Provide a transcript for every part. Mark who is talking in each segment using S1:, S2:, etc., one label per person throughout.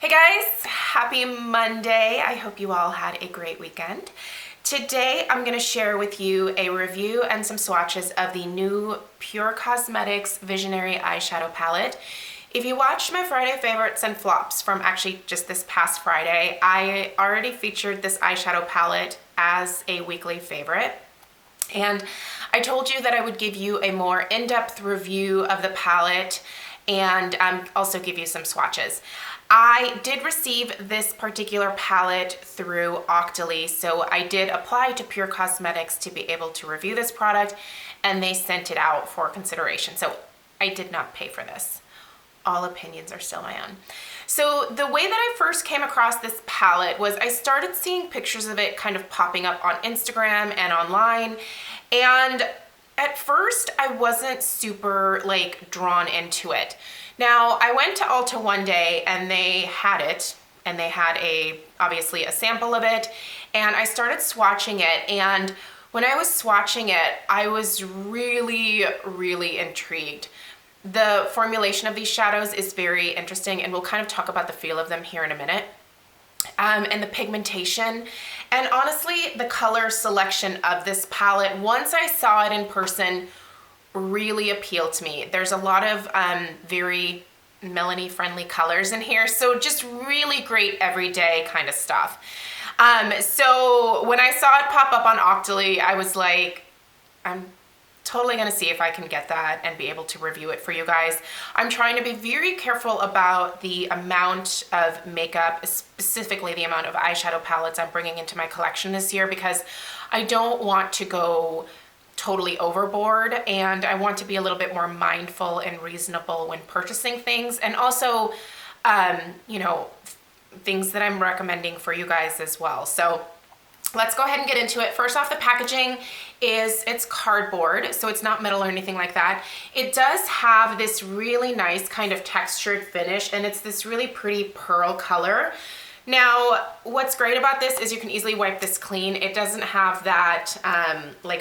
S1: Hey guys, happy Monday. I hope you all had a great weekend. Today I'm going to share with you a review and some swatches of the new PUR Cosmetics Visionary Eyeshadow Palette. If you watched my Friday favorites and flops from actually just this past Friday, I already featured this eyeshadow palette as a weekly favorite. And I told you that I would give you a more in-depth review of the palette and also give you some swatches. I did receive this particular palette through Octoly, so I did apply to PUR Cosmetics to be able to review this product, and they sent it out for consideration. So I did not pay for this. All opinions are still my own. So the way that I first came across this palette was I started seeing pictures of it kind of popping up on Instagram and online, and at first I wasn't super drawn into it. Now I went to Ulta one day and they had it, and they had obviously a sample of it, and I started swatching it, and when I was swatching it I was really intrigued. The formulation of these shadows is very interesting, and we'll kind of talk about the feel of them here in a minute. And the pigmentation, and honestly the color selection of this palette, once I saw it in person, really appealed to me. There's a lot of very Melanie friendly colors in here, so just really great everyday kind of stuff. So when I saw it pop up on Octoly, I was like, I'm totally gonna see if I can get that and be able to review it for you guys. I'm trying to be very careful about the amount of makeup, specifically the amount of eyeshadow palettes I'm bringing into my collection this year, because I don't want to go totally overboard, and I want to be a little bit more mindful and reasonable when purchasing things, and also things that I'm recommending for you guys as well. So let's go ahead and get into it. First off, the packaging it's cardboard, so it's not metal or anything like that. It does have this really nice kind of textured finish, and it's this really pretty pearl color. Now, what's great about this is you can easily wipe this clean. It doesn't have that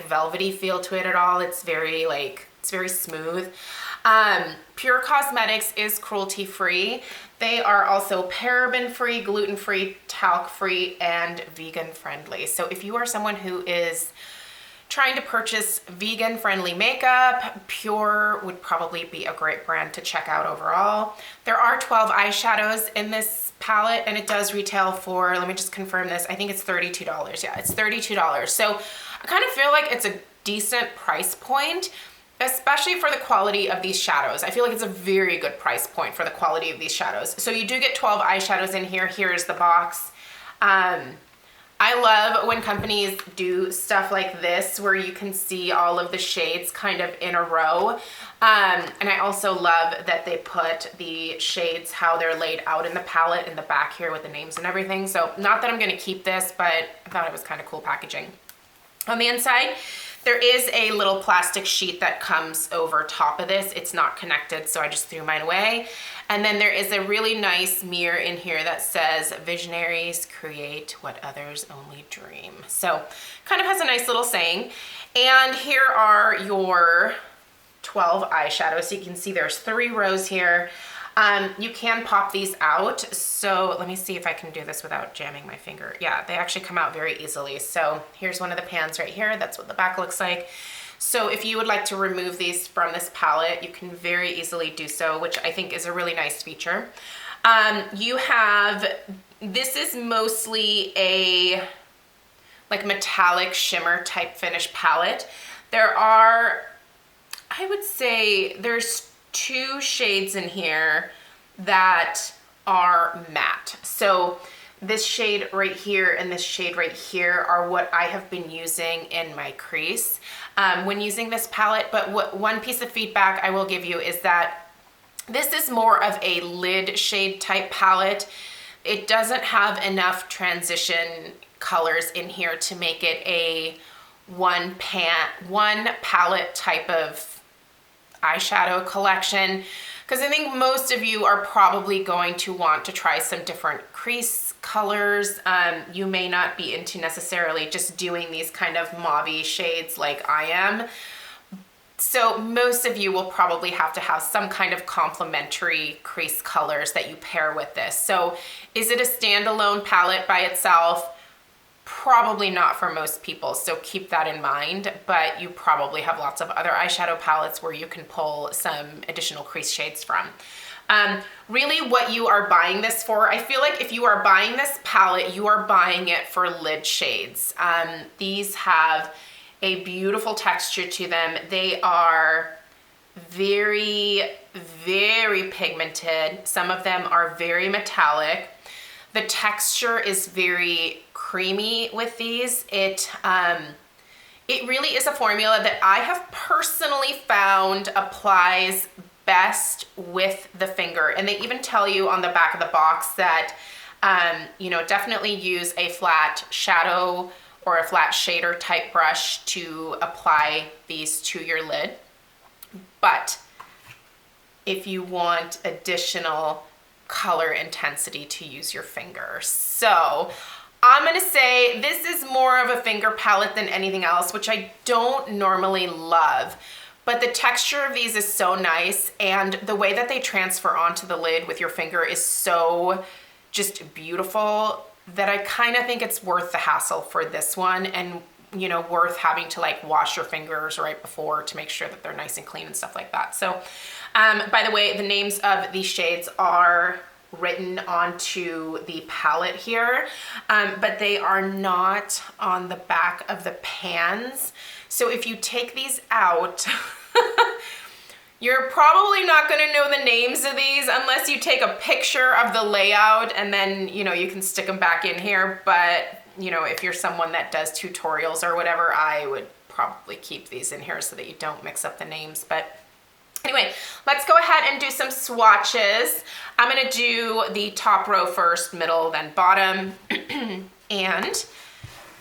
S1: velvety feel to it at all. It's very it's very smooth. PUR Cosmetics is cruelty free. They are also paraben free, gluten free, talc free, and vegan friendly. So if you are someone who is trying to purchase vegan friendly makeup, PUR would probably be a great brand to check out overall. There are 12 eyeshadows in this palette, and it does retail for, let me just confirm this, I think it's $32. Yeah, it's $32. So I kind of feel like it's a decent price point, especially for the quality of these shadows. I feel like it's a very good price point for the quality of these shadows. So you do get 12 eyeshadows in here. Here's the box. I love when companies do stuff like this where you can see all of the shades kind of in a row. And I also love that they put the shades, how they're laid out in the palette in the back here with the names and everything. So not that I'm gonna keep this, but I thought it was kind of cool packaging. On the inside, there is a little plastic sheet that comes over top of this. It's not connected, so I just threw mine away. And then there is a really nice mirror in here that says, "Visionaries create what others only dream." So kind of has a nice little saying. And here are your 12 eyeshadows. So you can see there's 3 rows here. You can pop these out. So let me see if I can do this without jamming my finger. Yeah, they actually come out very easily. So here's one of the pans right here. That's what the back looks like. So if you would like to remove these from this palette, you can very easily do so, which I think is a really nice feature. You have, this is mostly a metallic shimmer type finish palette. There are, I would say there's 2 shades in here that are matte. So this shade right here and this shade right here are what I have been using in my crease when using this palette. But one piece of feedback I will give you is that this is more of a lid shade type palette. It doesn't have enough transition colors in here to make it a one palette type of eyeshadow collection, because I think most of you are probably going to want to try some different crease colors. You may not be into necessarily just doing these kind of mauve-y shades like I am, So most of you will probably have to have some kind of complementary crease colors that you pair with this. So is it a standalone palette by itself? Probably not for most people, so keep that in mind, but you probably have lots of other eyeshadow palettes where you can pull some additional crease shades from. Really what you are buying this for, I feel like if you are buying this palette, you are buying it for lid shades. These have a beautiful texture to them. They are very, very pigmented. Some of them are very metallic. The texture is very creamy with these. It really is a formula that I have personally found applies best with the finger. And they even tell you on the back of the box that, you know, definitely use a flat shadow or a flat shader type brush to apply these to your lid. But if you want additional color intensity, to use your finger. So I'm gonna say this is more of a finger palette than anything else, which I don't normally love, but the texture of these is so nice, and the way that they transfer onto the lid with your finger is so just beautiful that I kind of think it's worth the hassle for this one, and you know, worth having to like wash your fingers right before to make sure that they're nice and clean and stuff like that. So by the way, the names of these shades are written onto the palette here, but they are not on the back of the pans. So if you take these out, you're probably not gonna know the names of these unless you take a picture of the layout and then, you know, you can stick them back in here. But, you know, if you're someone that does tutorials or whatever, I would probably keep these in here so that you don't mix up the names. But anyway, let's go ahead and do some swatches. I'm gonna do the top row first, middle, then bottom. And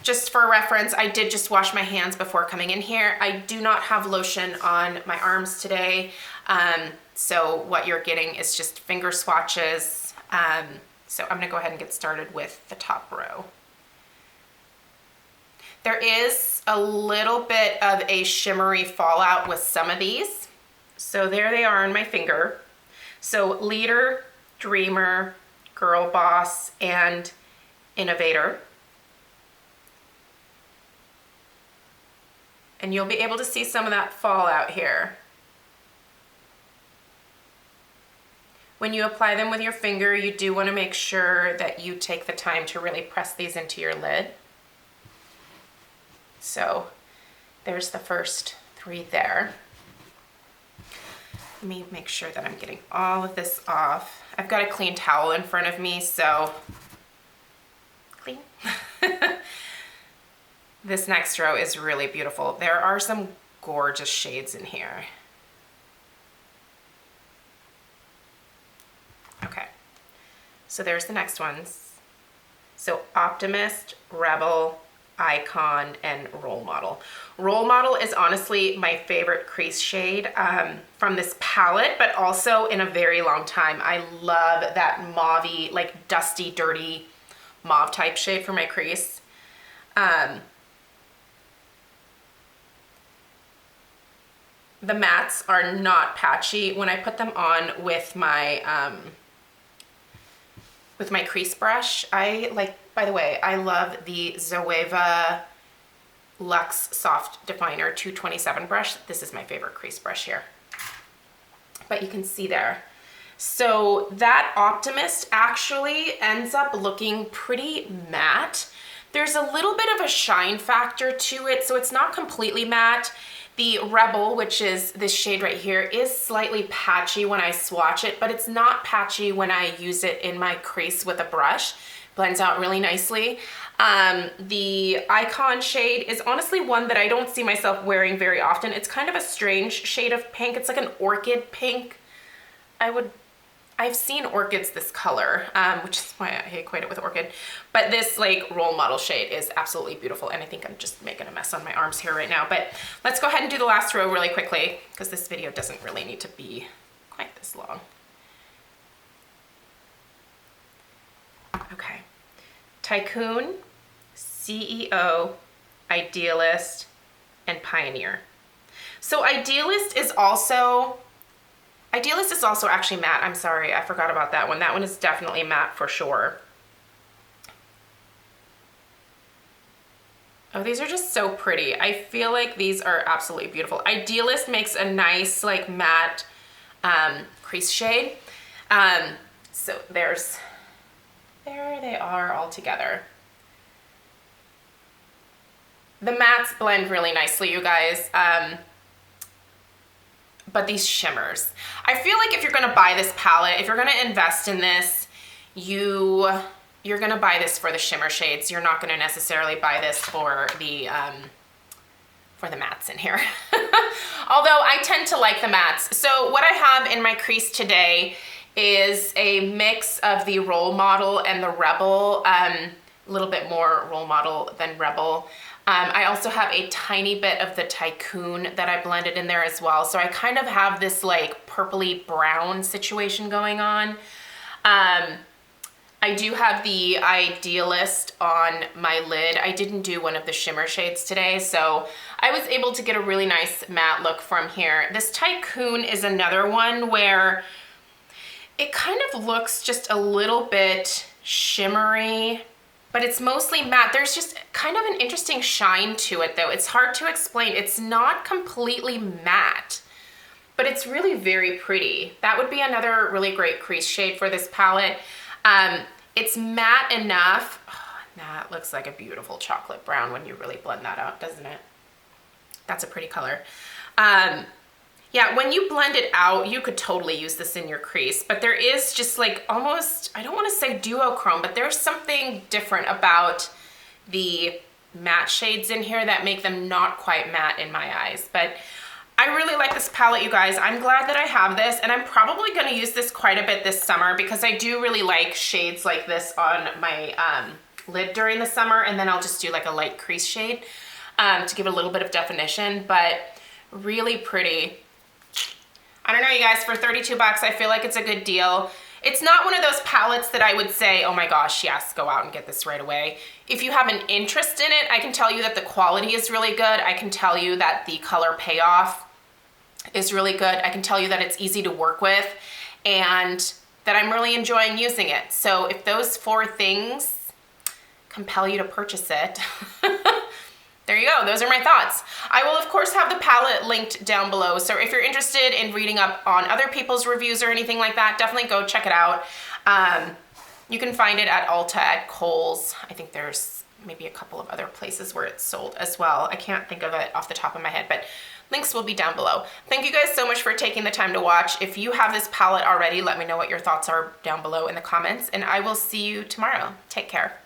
S1: just for reference, I did just wash my hands before coming in here. I do not have lotion on my arms today. So what you're getting is just finger swatches. So I'm gonna go ahead and get started with the top row. There is a little bit of a shimmery fallout with some of these. So there they are on my finger. So Leader, Dreamer, Girl Boss, and Innovator. And you'll be able to see some of that fallout here. When you apply them with your finger, you do want to make sure that you take the time to really press these into your lid. So there's the first three there. Let me make sure that I'm getting all of this off. I've got a clean towel in front of me, so clean. This next row is really beautiful. There are some gorgeous shades in here. Okay, so there's the next ones. So Optimist, Rebel, Icon, and Role Model. Role Model is honestly my favorite crease shade from this palette, but also in a very long time. I love that mauvey, like dusty, dirty mauve type shade for my crease. The mattes are not patchy. When I put them on with my crease brush, by the way, I love the Zoeva Luxe Soft Definer 227 brush. This is my favorite crease brush here. But you can see there. So that Optimist actually ends up looking pretty matte. There's a little bit of a shine factor to it, so it's not completely matte. The Rebel, which is this shade right here, is slightly patchy when I swatch it, but it's not patchy when I use it in my crease with a brush. Blends out really nicely. The Icon shade is honestly one that I don't see myself wearing very often. It's kind of a strange shade of pink. It's like an orchid pink. I've seen orchids this color, which is why I equate it with orchid. But this like Role Model shade is absolutely beautiful, and I think I'm just making a mess on my arms here right now. But let's go ahead and do the last row really quickly, because this video doesn't really need to be quite this long. Okay. Tycoon, CEO, Idealist, and Pioneer. So Idealist is also actually matte. I'm sorry, I forgot about that one. That one is definitely matte for sure. Oh, these are just so pretty. I feel like these are absolutely beautiful. Idealist makes a nice like matte crease shade. So there they are all together. The mattes blend really nicely, you guys. But these shimmers, I feel like if you're gonna buy this palette, if you're gonna invest in this, you're gonna buy this for the shimmer shades. You're not gonna necessarily buy this for the mattes in here. Although I tend to like the mattes. So what I have in my crease today is a mix of the Role Model and the Rebel, a little bit more Role Model than Rebel. I also have a tiny bit of the Tycoon that I blended in there as well. So I kind of have this like purpley brown situation going on. I do have the Idealist on my lid. I didn't do one of the shimmer shades today, so I was able to get a really nice matte look from here. This Tycoon is another one where it kind of looks just a little bit shimmery, but it's mostly matte. There's just kind of an interesting shine to it though. It's hard to explain. It's not completely matte, but it's really very pretty. That would be another really great crease shade for this palette. It's matte enough. Oh, that looks like a beautiful chocolate brown when you really blend that out, doesn't it? That's a pretty color. Yeah, when you blend it out, you could totally use this in your crease, but there is just like almost, I don't want to say duochrome, but there's something different about the matte shades in here that make them not quite matte in my eyes. But I really like this palette, you guys. I'm glad that I have this, and I'm probably going to use this quite a bit this summer because I do really like shades like this on my lid during the summer, and then I'll just do like a light crease shade to give a little bit of definition, but really pretty. I don't know, you guys, for 32 bucks, I feel like it's a good deal. It's not one of those palettes that I would say, oh my gosh, yes, go out and get this right away. If you have an interest in it, I can tell you that the quality is really good. I can tell you that the color payoff is really good. I can tell you that it's easy to work with and that I'm really enjoying using it. So if those 4 things compel you to purchase it, there you go. Those are my thoughts. I will, of course, have the palette linked down below. So if you're interested in reading up on other people's reviews or anything like that, definitely go check it out. You can find it at Ulta, at Kohl's. I think there's maybe a couple of other places where it's sold as well. I can't think of it off the top of my head, but links will be down below. Thank you guys so much for taking the time to watch. If you have this palette already, let me know what your thoughts are down below in the comments, and I will see you tomorrow. Take care.